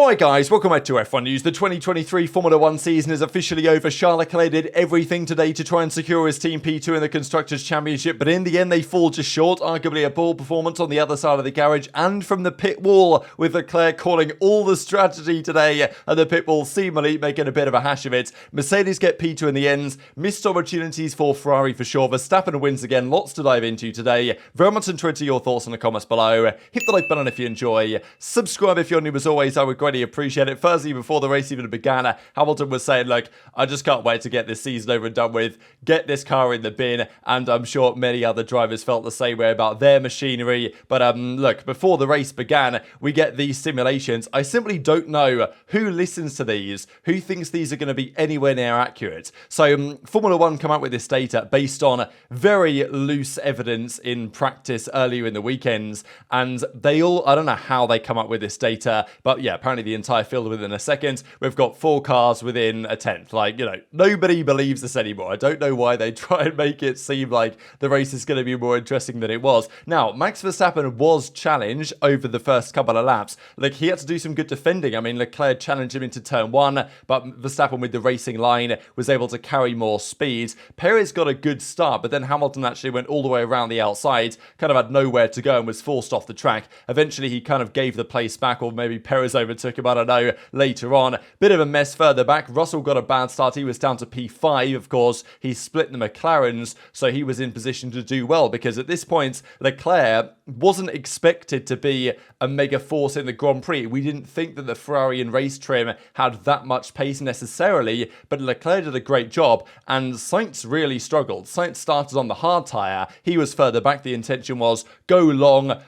Alright guys, welcome back to F1 News. The 2023 Formula 1 season is officially over. Charles Leclerc did everything today to try and secure his team P2 in the Constructors Championship, but in the end they fall just short. Arguably a poor performance on the other side of the garage and from the pit wall, with Leclerc calling all the strategy today and the pit wall seemingly making a bit of a hash of it. Mercedes get P2 in the end. Missed opportunities for Ferrari for sure. Verstappen wins again. Lots to dive into today. Very much enjoyed to your thoughts in the comments below. Hit the like button if you enjoy. Subscribe if you're new as always. I would greatly appreciate it. Firstly, before the race even began, Hamilton was saying, look, I just can't wait to get this season over and done with, get this car in the bin, and I'm sure many other drivers felt the same way about their machinery. But look, before the race began, we get these simulations. I simply don't know who listens to these, who thinks these are going to be anywhere near accurate. So Formula 1 come out with this data based on very loose evidence in practice earlier in the weekends, and they all, I don't know how they come up with this data, but yeah, apparently the entire field within a second. We've got 4 cars within a tenth. Like, you know, nobody believes this anymore. I don't know why they try and make it seem like the race is going to be more interesting than it was. Now, Max Verstappen was challenged over the first couple of laps. Like, he had to do some good defending. I mean, Leclerc challenged him into turn 1, but Verstappen with the racing line was able to carry more speed. Perez got a good start, but then Hamilton actually went all the way around the outside, kind of had nowhere to go and was forced off the track. Eventually, he kind of gave the place back, or maybe Perez overtook him, I don't know, later on. Bit of a mess further back. Russell got a bad start. He was down to P5, of course. He split the McLarens, so he was in position to do well, because at this point, Leclerc wasn't expected to be a mega force in the Grand Prix. We didn't think that the Ferrari and race trim had that much pace necessarily, but Leclerc did a great job, and Sainz really struggled. Sainz started on the hard tyre. He was further back. The intention was go long,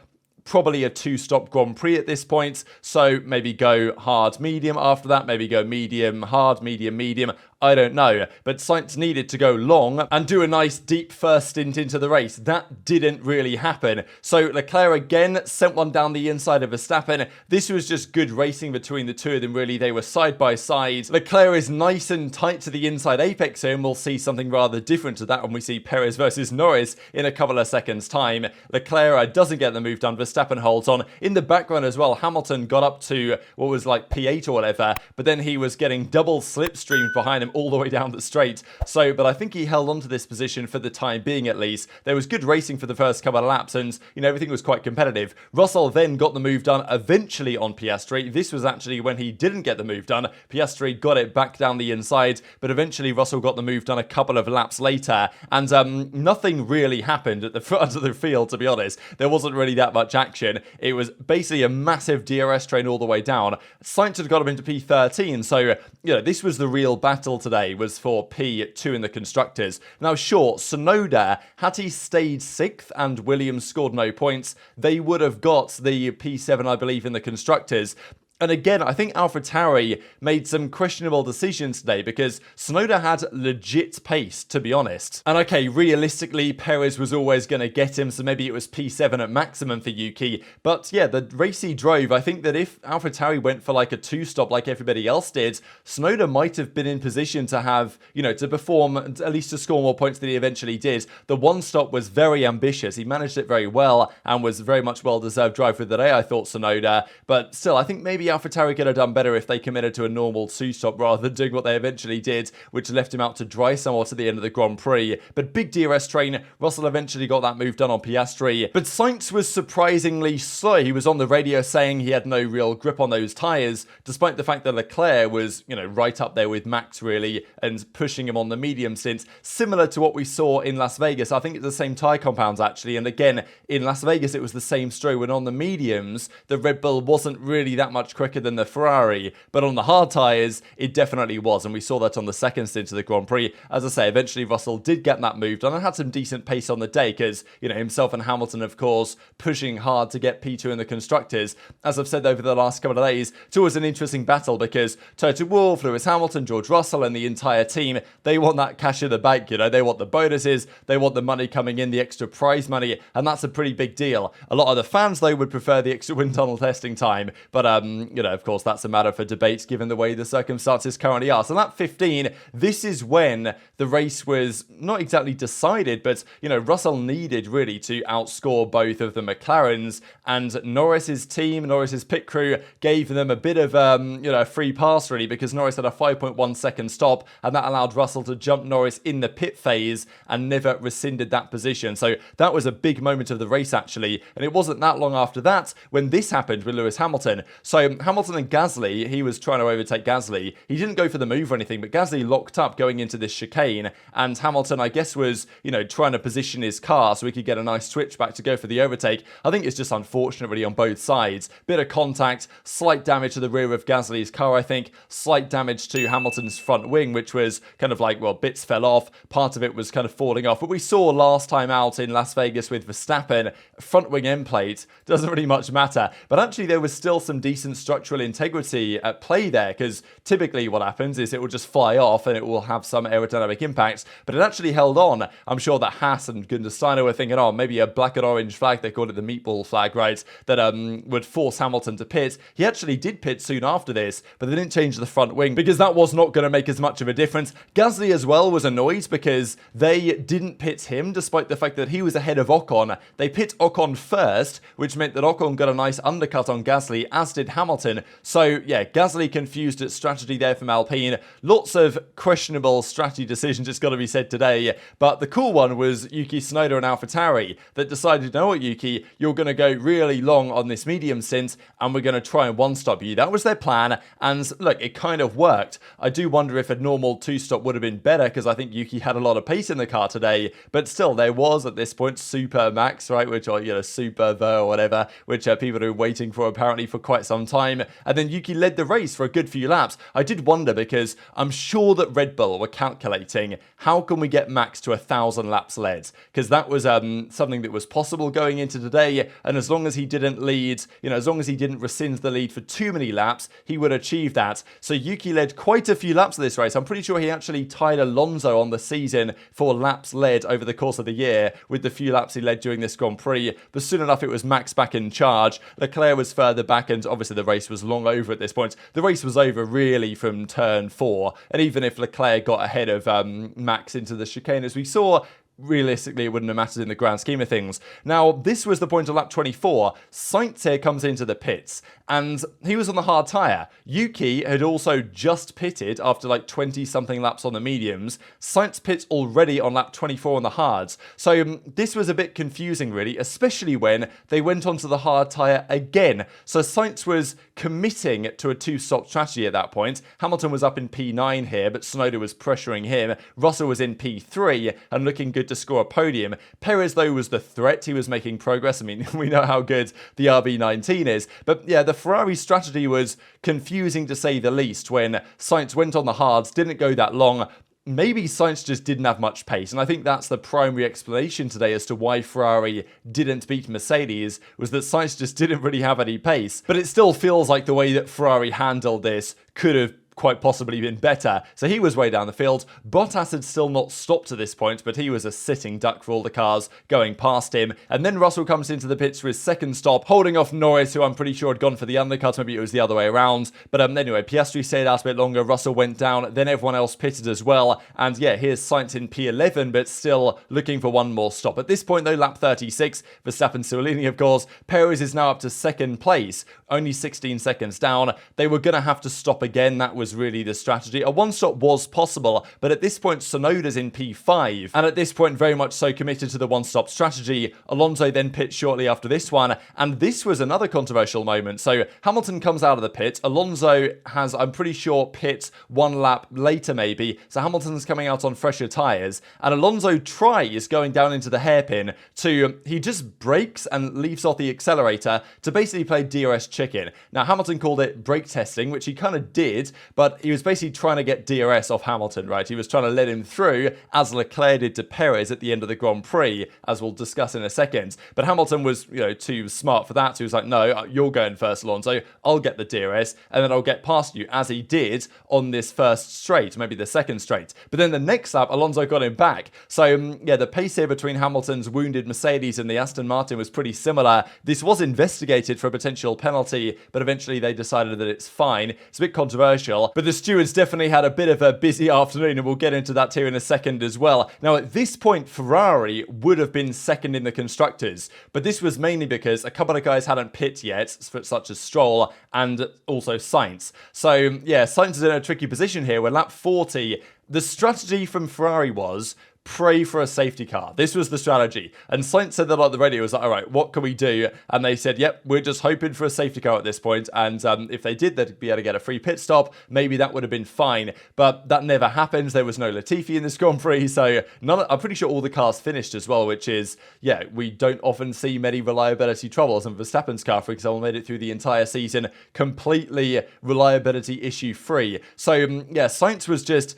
probably a 2-stop Grand Prix at this point, so maybe go hard, medium. After that, maybe go medium, hard, medium, medium. I don't know, but Sainz needed to go long and do a nice deep first stint into the race. That didn't really happen. So Leclerc again sent one down the inside of Verstappen. This was just good racing between the two of them, really. They were side by side. Leclerc is nice and tight to the inside apex here, and we'll see something rather different to that when we see Perez versus Norris in a couple of seconds' time. Leclerc doesn't get the move done. Verstappen holds on. In the background as well, Hamilton got up to what was like P8 or whatever, but then he was getting double slipstreamed behind him all the way down the straight. So, but I think he held on to this position for the time being at least. There was good racing for the first couple of laps, and, you know, everything was quite competitive. Russell then got the move done eventually on Piastri. This was actually when he didn't get the move done. Piastri got it back down the inside, but eventually Russell got the move done a couple of laps later, and nothing really happened at the front of the field, to be honest. There wasn't really that much action. It was basically a massive DRS train all the way down. Sainz had got him into P13, so, you know, this was the real battle today, was for P2 in the Constructors. Now, sure, Tsunoda, had he stayed 6th and Williams scored no points, they would have got the P7, I believe, in the Constructors. And again, I think AlphaTauri made some questionable decisions today, because Tsunoda had legit pace, to be honest. And okay, realistically, Perez was always going to get him, so maybe it was P7 at maximum for Yuki. But yeah, the race he drove, I think that if AlphaTauri went for like a 2-stop like everybody else did, Tsunoda might have been in position to have, you know, to perform, at least to score more points than he eventually did. The 1-stop was very ambitious. He managed it very well and was very much well-deserved driver of the day, I thought, Tsunoda. But still, I think maybe AlphaTauri could have done better if they committed to a normal 2-stop rather than doing what they eventually did, which left him out to dry somewhat at the end of the Grand Prix. But big DRS train, Russell eventually got that move done on Piastri. But Sainz was surprisingly slow. He was on the radio saying he had no real grip on those tyres, despite the fact that Leclerc was, you know, right up there with Max, really, and pushing him on the medium stints, similar to what we saw in Las Vegas. I think it's the same tyre compounds, actually. And again, in Las Vegas, it was the same story. When on the mediums, the Red Bull wasn't really that much quicker than the Ferrari, but on the hard tyres, it definitely was, and we saw that on the second stint of the Grand Prix. As I say, eventually Russell did get that move done and had some decent pace on the day, because, you know, himself and Hamilton, of course, pushing hard to get P2 in the Constructors. As I've said over the last couple of days, it's always an interesting battle, because Toto Wolff, Lewis Hamilton, George Russell, and the entire team, they want that cash in the bank, you know, they want the bonuses, they want the money coming in, the extra prize money, and that's a pretty big deal. A lot of the fans, though, would prefer the extra wind tunnel testing time, but of course, that's a matter for debate given the way the circumstances currently are. So lap 15, this is when the race was not exactly decided, but, Russell needed really to outscore both of the McLarens, and Norris's team, Norris's pit crew gave them a bit of, a free pass really, because Norris had a 5.1 second stop, and that allowed Russell to jump Norris in the pit phase and never rescinded that position. So that was a big moment of the race actually, and it wasn't that long after that when this happened with Lewis Hamilton. So Hamilton and Gasly, he was trying to overtake Gasly. He didn't go for the move or anything, but Gasly locked up going into this chicane, and Hamilton, I guess, was, trying to position his car so he could get a nice switchback to go for the overtake. I think it's just unfortunate really on both sides. Bit of contact, slight damage to the rear of Gasly's car, I think, slight damage to Hamilton's front wing, which was kind of like, well, bits fell off, part of it was kind of falling off. But we saw last time out in Las Vegas with Verstappen, front wing end plate, doesn't really much matter. But actually there was still some decent structural integrity at play there, because typically what happens is it will just fly off and it will have some aerodynamic impact, but it actually held on. I'm sure that Haas and Gunter Steiner were thinking, oh, maybe a black and orange flag, they called it the meatball flag, right, that would force Hamilton to pit. He actually did pit soon after this, but they didn't change the front wing because that was not going to make as much of a difference. Gasly as well was annoyed because they didn't pit him despite the fact that he was ahead of Ocon. They pit Ocon first, which meant that Ocon got a nice undercut on Gasly, as did Hamilton. So yeah, Gasly confused at strategy there from Alpine. Lots of questionable strategy decisions, it's got to be said today, but the cool one was Yuki Tsunoda and AlphaTauri that decided, you know what, Yuki, you're going to go really long on this medium stint and we're going to try and one-stop you. That was their plan, and look, it kind of worked. I do wonder if a normal two-stop would have been better, because I think Yuki had a lot of pace in the car today, but still, there was at this point Super Max, right, which are, Super Ver or whatever, which people are waiting for apparently for quite some time, and then Yuki led the race for a good few laps. I did wonder, because I'm sure that Red Bull were calculating, how can we get Max to 1,000 laps led? Because that was something that was possible going into today, and as long as he didn't lead, as long as he didn't rescind the lead for too many laps, he would achieve that. So Yuki led quite a few laps of this race. I'm pretty sure he actually tied Alonso on the season for laps led over the course of the year, with the few laps he led during this Grand Prix. But soon enough, it was Max back in charge. Leclerc was further back, and obviously the race was long over at this point. The race was over really from turn 4, and even if Leclerc got ahead of Max into the chicane, as we saw, realistically, it wouldn't have mattered in the grand scheme of things. Now, this was the point of lap 24. Sainz here comes into the pits, and he was on the hard tyre. Yuki had also just pitted after like 20-something laps on the mediums. Sainz pits already on lap 24 on the hards. So this was a bit confusing, really, especially when they went onto the hard tyre again. So Sainz was committing to a two-stop strategy at that point. Hamilton was up in P9 here, but Tsunoda was pressuring him. Russell was in P3 and looking good to score a podium. Perez, though, was the threat. He was making progress. I mean, we know how good the RB19 is. But yeah, the Ferrari strategy was confusing to say the least when Sainz went on the hards, didn't go that long. Maybe Sainz just didn't have much pace, and I think that's the primary explanation today as to why Ferrari didn't beat Mercedes, was that Sainz just didn't really have any pace. But it still feels like the way that Ferrari handled this could have quite possibly been better. So he was way down the field. Bottas had still not stopped to this point, but he was a sitting duck for all the cars going past him. And then Russell comes into the pits for his second stop, holding off Norris, who I'm pretty sure had gone for the undercut. Maybe it was the other way around. But anyway, Piastri stayed out a bit longer. Russell went down. Then everyone else pitted as well. And yeah, here's Sainz in P11, but still looking for one more stop. At this point, though, lap 36, Verstappen still leading, of course. Perez is now up to second place, only 16 seconds down. They were going to have to stop again. That was really the strategy. A one-stop was possible, but at this point, Tsunoda's in P5, and at this point, very much so committed to the one-stop strategy. Alonso then pits shortly after this one, and this was another controversial moment. So Hamilton comes out of the pit. Alonso has, I'm pretty sure, pit one lap later maybe, so Hamilton's coming out on fresher tyres, and Alonso tries going down into the hairpin he just brakes and leaves off the accelerator to basically play DRS chicken. Now, Hamilton called it brake testing, which he kind of did, but he was basically trying to get DRS off Hamilton, right? He was trying to let him through, as Leclerc did to Perez at the end of the Grand Prix, as we'll discuss in a second. But Hamilton was, too smart for that. So he was like, no, you're going first, Alonso. I'll get the DRS, and then I'll get past you, as he did on this first straight, maybe the second straight. But then the next lap, Alonso got him back. So, the pace here between Hamilton's wounded Mercedes and the Aston Martin was pretty similar. This was investigated for a potential penalty, but eventually they decided that it's fine. It's a bit controversial, but the stewards definitely had a bit of a busy afternoon, and we'll get into that here in a second as well. Now, at this point, Ferrari would have been second in the Constructors, but this was mainly because a couple of guys hadn't pit yet, such as Stroll and also Sainz. So, yeah, Sainz is in a tricky position here. We're lap 40. The strategy from Ferrari was pray for a safety car. This was the strategy. And Sainz said that on the radio. It was like, all right, what can we do? And they said, yep, we're just hoping for a safety car at this point. And if they did, they'd be able to get a free pit stop. Maybe that would have been fine. But that never happened. There was no Latifi in this Grand Prix. So I'm pretty sure all the cars finished as well, which is, yeah, we don't often see many reliability troubles. And Verstappen's car, for example, made it through the entire season completely reliability issue free. So, yeah, Sainz was just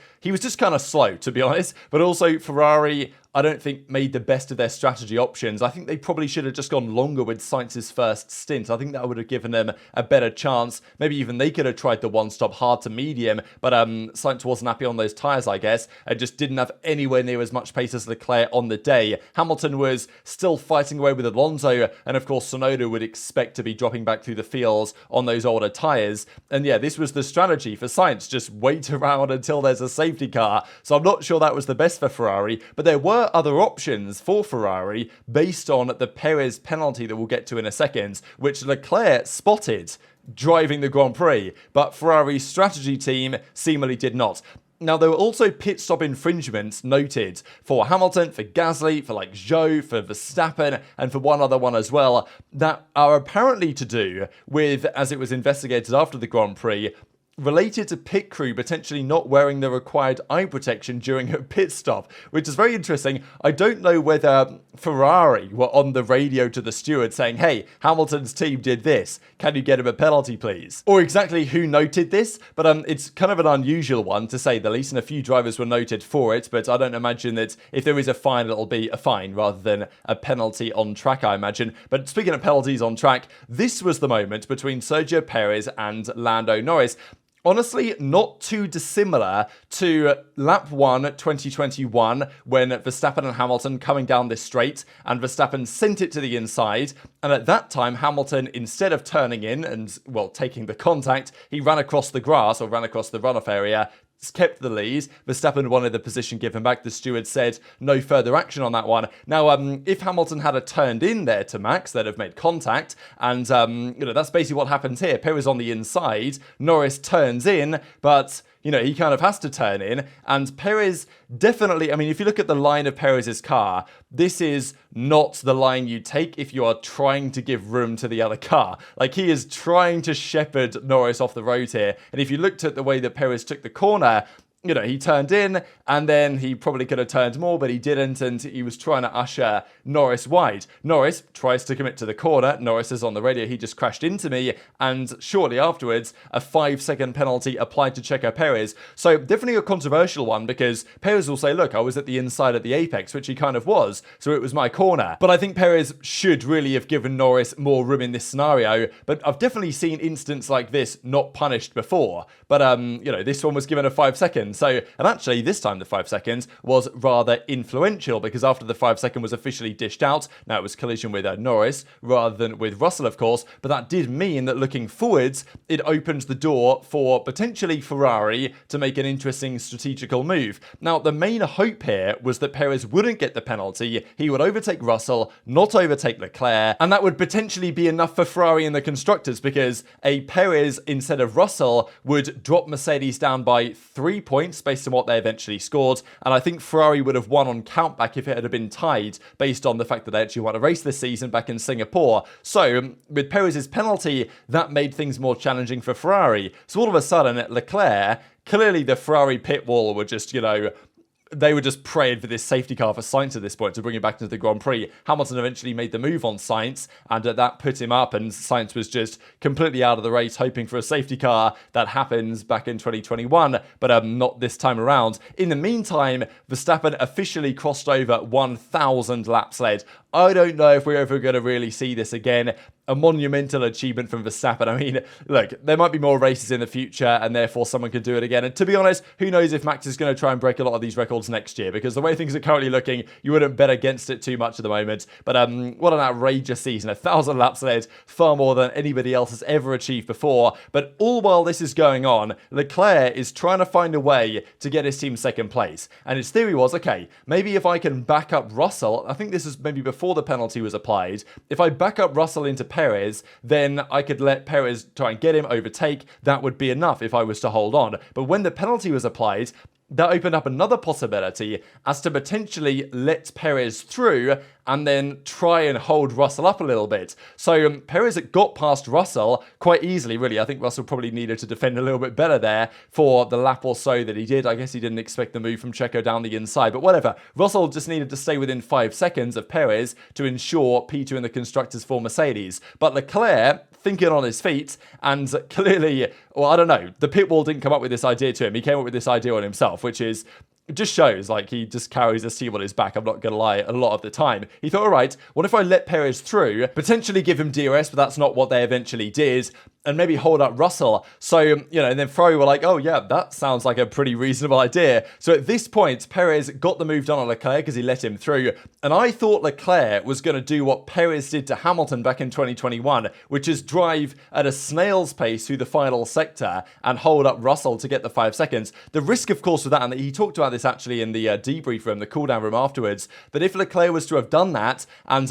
kind of slow, to be honest. But also Ferrari, I don't think, made the best of their strategy options. I think they probably should have just gone longer with Sainz's first stint. I think that would have given them a better chance. Maybe even they could have tried the one-stop hard to medium, but Sainz wasn't happy on those tyres, I guess, and just didn't have anywhere near as much pace as Leclerc on the day. Hamilton was still fighting away with Alonso, and of course Tsunoda would expect to be dropping back through the fields on those older tyres. And yeah, this was the strategy for Sainz, just wait around until there's a safety car. So I'm not sure that was the best for Ferrari, but there were other options for Ferrari based on the Perez penalty that we'll get to in a second, which Leclerc spotted driving the Grand Prix, but Ferrari's strategy team seemingly did not. Now, there were also pit stop infringements noted for Hamilton, for Gasly, for Zhou, for Verstappen, and for one other one as well, that are apparently to do with, as it was investigated after the Grand Prix, related to pit crew potentially not wearing the required eye protection during a pit stop, which is very interesting. I don't know whether Ferrari were on the radio to the steward saying, hey, Hamilton's team did this. Can you get him a penalty, please? Or exactly who noted this, but it's kind of an unusual one, to say the least, and a few drivers were noted for it, but I don't imagine that if there is a fine, it'll be a fine rather than a penalty on track, I imagine. But speaking of penalties on track, this was the moment between Sergio Perez and Lando Norris. Honestly, not too dissimilar to lap 1 2021 when Verstappen and Hamilton coming down this straight and Verstappen sent it to the inside, and at that time Hamilton, instead of turning in and, well, taking the contact, he ran across the grass or ran across the runoff area, kept the lead. Verstappen wanted the position given back. The steward said no further action on that one. Now, if Hamilton had turned in there to Max, they'd have made contact, and that's basically what happens here. Perez on the inside, Norris turns in, but he kind of has to turn in, and Perez definitely, if you look at the line of Perez's car, this is not the line you take if you are trying to give room to the other car. He is trying to shepherd Norris off the road here, and if you looked at the way that Perez took the corner, he turned in, and then he probably could have turned more, but he didn't, and he was trying to usher Norris wide. Norris tries to commit to the corner. Norris is on the radio, he just crashed into me, and shortly afterwards, a 5-second penalty applied to Checo Perez. So definitely a controversial one, because Perez will say, look, I was at the inside at the apex, which he kind of was, so it was my corner. But I think Perez should really have given Norris more room in this scenario, but I've definitely seen instances like this not punished before. But, this one was given a 5 seconds. So, and actually this time the 5 seconds was rather influential, because after the 5 second was officially dished out, now it was collision with Norris rather than with Russell, of course, but that did mean that looking forwards, it opened the door for potentially Ferrari to make an interesting strategical move. Now, the main hope here was that Perez wouldn't get the penalty, he would overtake Russell, not overtake Leclerc, and that would potentially be enough for Ferrari and the Constructors, because a Perez instead of Russell would drop Mercedes down by 3 points based on what they eventually scored, and I think Ferrari would have won on countback if it had been tied, based on the fact that they actually won a race this season back in Singapore. So with Perez's penalty, that made things more challenging for Ferrari. So all of a sudden, Leclerc, clearly the Ferrari pit wall were just, they were just praying for this safety car for Sainz at this point to bring him back into the Grand Prix. Hamilton eventually made the move on Sainz, and that put him up, and Sainz was just completely out of the race, hoping for a safety car. That happens back in 2021, but not this time around. In the meantime, Verstappen officially crossed over 1,000 laps led. I don't know if we're ever going to really see this again. A monumental achievement from Verstappen. I mean, look, there might be more races in the future, and therefore someone could do it again. And to be honest, who knows if Max is going to try and break a lot of these records next year, because the way things are currently looking, you wouldn't bet against it too much at the moment. But what an outrageous season. 1,000 laps led, far more than anybody else has ever achieved before. But all while this is going on, Leclerc is trying to find a way to get his team second place. And his theory was, okay, maybe if I can back up Russell, I think this is maybe before the penalty was applied, if I back up Russell into Perez, then I could let Perez try and get him, overtake. That would be enough if I was to hold on. But when the penalty was applied, that opened up another possibility as to potentially let Perez through and then try and hold Russell up a little bit. So Perez got past Russell quite easily, really. I think Russell probably needed to defend a little bit better there for the lap or so that he did. I guess he didn't expect the move from Checo down the inside, but whatever. Russell just needed to stay within 5 seconds of Perez to ensure P2 in the constructors for Mercedes. But Leclerc, thinking on his feet, and clearly, well, I don't know, the pit wall didn't come up with this idea to him. He came up with this idea on himself, which is, it just shows like he just carries his team on his back, I'm not going to lie, a lot of the time. He thought, all right, what if I let Perez through, potentially give him DRS, but that's not what they eventually did, and maybe hold up Russell. So, and then Ferrari were like, oh yeah, that sounds like a pretty reasonable idea. So at this point, Perez got the move done on Leclerc because he let him through. And I thought Leclerc was going to do what Perez did to Hamilton back in 2021, which is drive at a snail's pace through the final sector and hold up Russell to get the 5 seconds. The risk, of course, with that, and he talked about this actually in the debrief room, the cool-down room afterwards, that if Leclerc was to have done that and,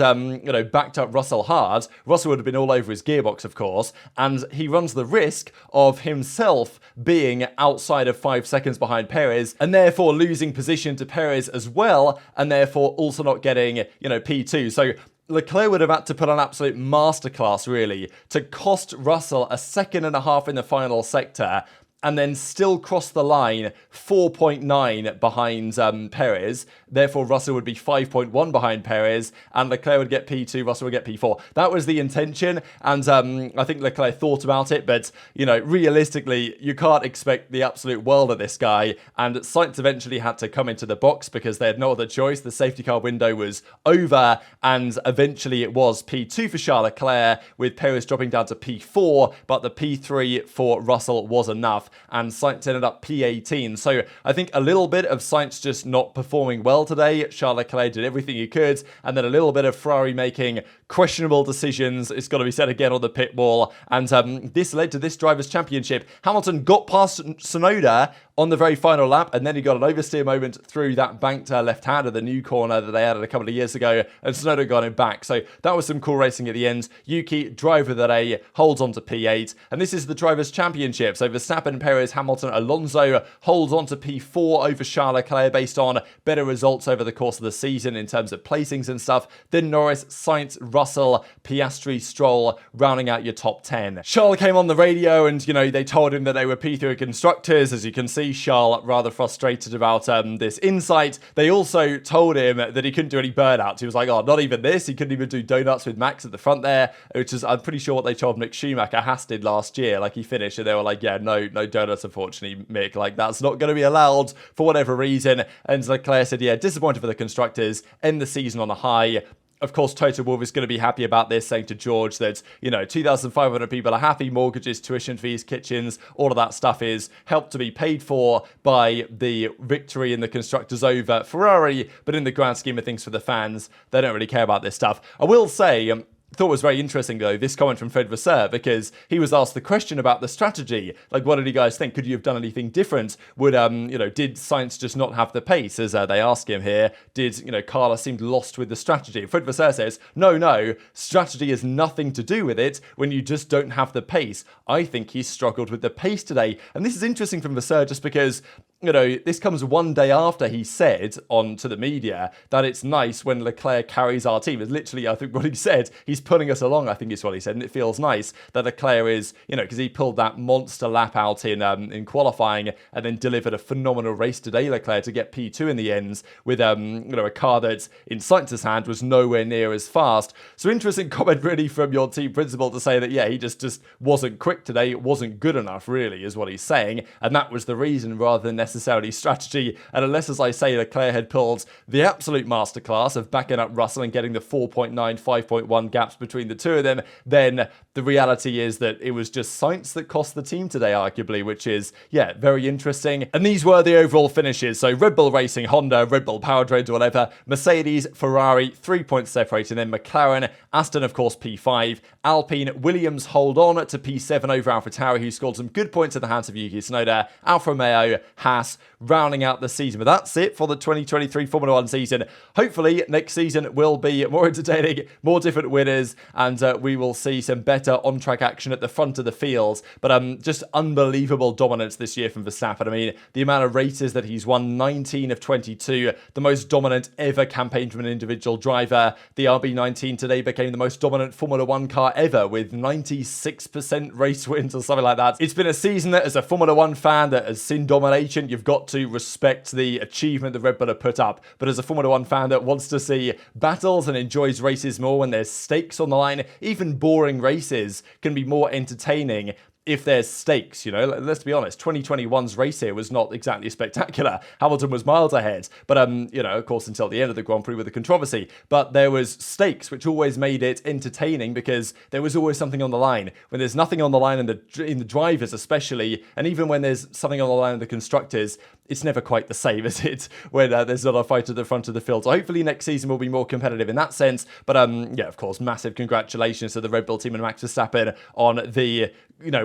backed up Russell hard, Russell would have been all over his gearbox, of course, and he runs the risk of himself being outside of 5 seconds behind Perez and therefore losing position to Perez as well, and therefore also not getting, P2. So Leclerc would have had to put on absolute masterclass, really, to cost Russell a 1.5 seconds in the final sector, and then still cross the line 4.9 behind Perez. Therefore, Russell would be 5.1 behind Perez, and Leclerc would get P2, Russell would get P4. That was the intention, and I think Leclerc thought about it, but, realistically, you can't expect the absolute world of this guy, and Sainz eventually had to come into the box because they had no other choice. The safety car window was over, and eventually it was P2 for Charles Leclerc, with Perez dropping down to P4, but the P3 for Russell was enough, and Sainz ended up P18. So I think a little bit of Sainz just not performing well today. Charles Leclerc did everything he could, and then a little bit of Ferrari making questionable decisions. It's got to be said again on the pit wall, and this led to this Drivers' Championship. Hamilton got past Tsunoda on the very final lap, and then he got an oversteer moment through that banked left-hander, the new corner that they added a couple of years ago, and Tsunoda got him back. So that was some cool racing at the end. Yuki, driver of the day, holds on to P8, and this is the Drivers' Championship. So Verstappen, Perez, Hamilton, Alonso holds on to P4 over Charles Leclerc based on better results over the course of the season in terms of placings and stuff. Then Norris, Sainz, Russell, Piastri, Stroll, rounding out your top 10. Charles came on the radio and, they told him that they were P3 constructors. As you can see, Charles rather frustrated about this insight. They also told him that he couldn't do any burnouts. He was like, oh, not even this. He couldn't even do donuts with Max at the front there, which is, I'm pretty sure what they told Mick Schumacher Haas did last year. Like, he finished and they were like, yeah, no donuts, unfortunately, Mick. Like, that's not going to be allowed for whatever reason. And Leclerc said, yeah, disappointed for the constructors, end the season on a high. Of course, Toto Wolff is going to be happy about this, saying to George that, 2,500 people are happy, mortgages, tuition fees, kitchens, all of that stuff is helped to be paid for by the victory in the constructors over Ferrari. But in the grand scheme of things for the fans, they don't really care about this stuff. I will say, thought it was very interesting, though, this comment from Fred Vasseur, because he was asked the question about the strategy. Like, what did you guys think? Could you have done anything different? Would, did Sainz just not have the pace? As they ask him here, did, Carlos seemed lost with the strategy? Fred Vasseur says, no, strategy has nothing to do with it when you just don't have the pace. I think he struggled with the pace today. And this is interesting from Vasseur just because, this comes one day after he said on to the media that it's nice when Leclerc carries our team. It's literally, I think, what he said. He's pulling us along, I think is what he said, and it feels nice that Leclerc is, because he pulled that monster lap out in qualifying and then delivered a phenomenal race today, Leclerc, to get P2 in the ends with a car that's in Sainz's hand was nowhere near as fast. So interesting comment really from your team principal to say that, yeah, he just wasn't quick today, it wasn't good enough really is what he's saying, and that was the reason rather than necessarily strategy. And unless, as I say, Leclerc had pulled the absolute masterclass of backing up Russell and getting the 4.9, 5.1 gaps between the two of them, then the reality is that it was just Sainz that cost the team today, arguably, which is, yeah, very interesting. And these were the overall finishes. So Red Bull Racing, Honda, Red Bull Powertrains, whatever, Mercedes, Ferrari, 3 points separating, then McLaren, Aston, of course, P5, Alpine, Williams hold on to P7 over AlphaTauri, who scored some good points at the hands of Yuki Tsunoda, Alfa Romeo, Haas, rounding out the season. But that's it for the 2023 Formula 1 season. Hopefully, next season will be more entertaining, more different winners, and we will see some better on-track action at the front of the fields. But just unbelievable dominance this year from Verstappen. I mean, the amount of races that he's won, 19 of 22, the most dominant ever campaign from an individual driver. The RB19 today became the most dominant Formula 1 car ever with 96% race wins or something like that. It's been a season that, as a Formula 1 fan that has seen domination, you've got to respect the achievement that Red Bull have put up. But as a Formula 1 fan that wants to see battles and enjoys races more when there's stakes on the line, even boring races can be more entertaining if there's stakes, let's be honest, 2021's race here was not exactly spectacular. Hamilton was miles ahead, but, of course, until the end of the Grand Prix with the controversy. But there was stakes, which always made it entertaining because there was always something on the line. When there's nothing on the line in the drivers especially, and even when there's something on the line in the constructors, it's never quite the same as it when there's not a fight at the front of the field. So hopefully next season will be more competitive in that sense. But, yeah, of course, massive congratulations to the Red Bull team and Max Verstappen on the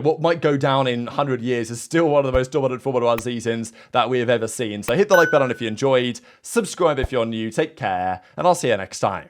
what might go down in 100 years is still one of the most dominant Formula 1 seasons that we have ever seen. So hit the like button if you enjoyed, subscribe if you're new, take care, and I'll see you next time.